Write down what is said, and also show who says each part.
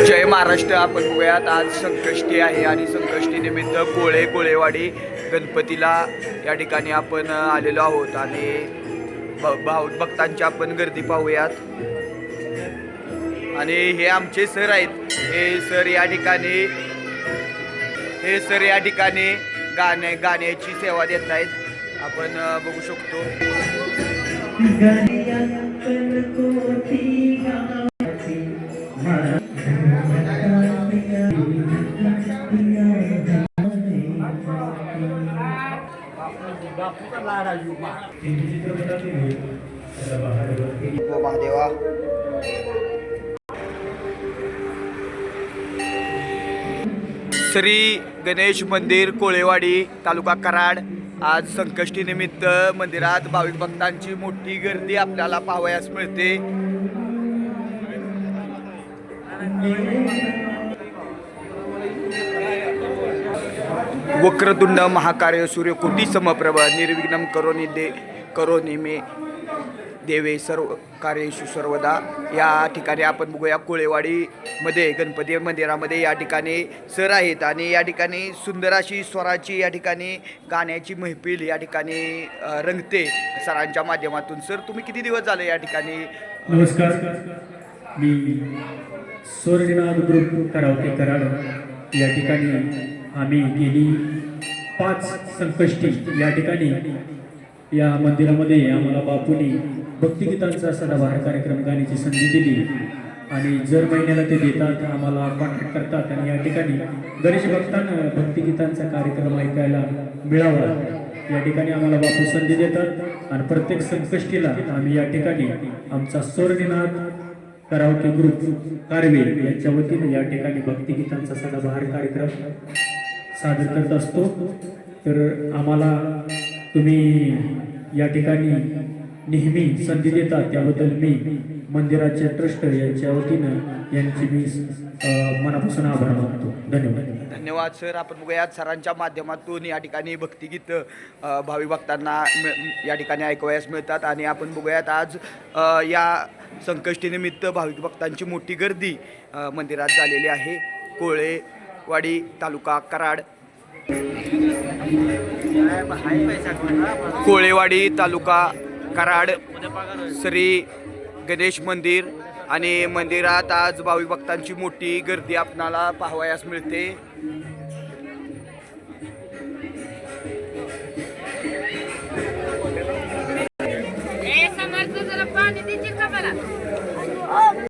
Speaker 1: जय महाराष्ट्र. आपण बघूयात आज संकष्टी आहे आणि संकष्टी निमित्त कोळेवाडी गणपतीला या ठिकाणी आपण आलेलो आहोत आणि भक्तांची आपण गर्दी पाहूयात. आणि हे आमचे सर आहेत. हे सर या ठिकाणी गाण्याची सेवा देत आहेत. आपण बघू शकतो. महादेवा. श्री गणेश मंदिर कोळेवाडी तालुका कराड. आज संकष्टी निमित्त मंदिरात भाविक भक्तांची मोठी गर्दी आपल्याला पाहावयास मिळते. वक्रतुंड महाकाय सूर्यकोटी समप्रभ निर्विघ्नं करोनी मे देवे सर्व कार्येषु सर्वदा. या ठिकाणी आपण बघूया कोळेवाडीमध्ये गणपती मंदिरामध्ये या ठिकाणी सर आहेत आणि या ठिकाणी सुंदर अशी स्वराची या ठिकाणी गाण्याची महफिल या ठिकाणी रंगते सरांच्या माध्यमातून. सर, तुम्ही किती दिवस झाले या ठिकाणी?
Speaker 2: नमस्कार, मी स्वर्णिनाद ग्रुप करावते कराड. या ठिकाणी आम्ही गेली 5 संकष्टी या ठिकाणी या मंदिरामध्ये आम्हाला बापूंनी भक्तिगीतांचा सदाबहार कार्यक्रम गाण्याची संधी दिली आणि जर महिन्याला ते देतात, आम्हाला कॉन्टॅक्ट करतात आणि या ठिकाणी गणेश भक्तांना भक्तिगीतांचा कार्यक्रम ऐकायला मिळावा या ठिकाणी आम्हाला बापू संधी देतात. आणि प्रत्येक संकष्टीला आम्ही या ठिकाणी आमचा स्वर्णिनाद करावते ग्रुप कारवे यांच्या वतीने या ठिकाणी भक्तिगीतांचा सदाबहार कार्यक्रम सादर करत असतो. तर आम्हाला तुम्ही या ठिकाणी नेहमी संधी देतात त्याबद्दल मी मंदिराचे ट्रस्ट यांच्या वतीनं यांची मी मनापासून आभार मानतो.
Speaker 1: धन्यवाद सर. आपण बघूयात सरांच्या माध्यमातून या ठिकाणी भक्तिगीत भावी भक्तांना या ठिकाणी ऐकवयास मिळतात. आणि आपण बघूयात आज या संकष्टीनिमित्त भाविक भक्तांची मोठी गर्दी मंदिरात झालेली आहे. कोळेवाडी तालुका कराड. कोळेवाडी तालुका कराड श्री गणेश मंदिर आणि मंदिरात आज भाविक भक्तांची मोठी गर्दी आपणाला पाहावयास मिळते.
Speaker 3: समर्थ जरा पाणी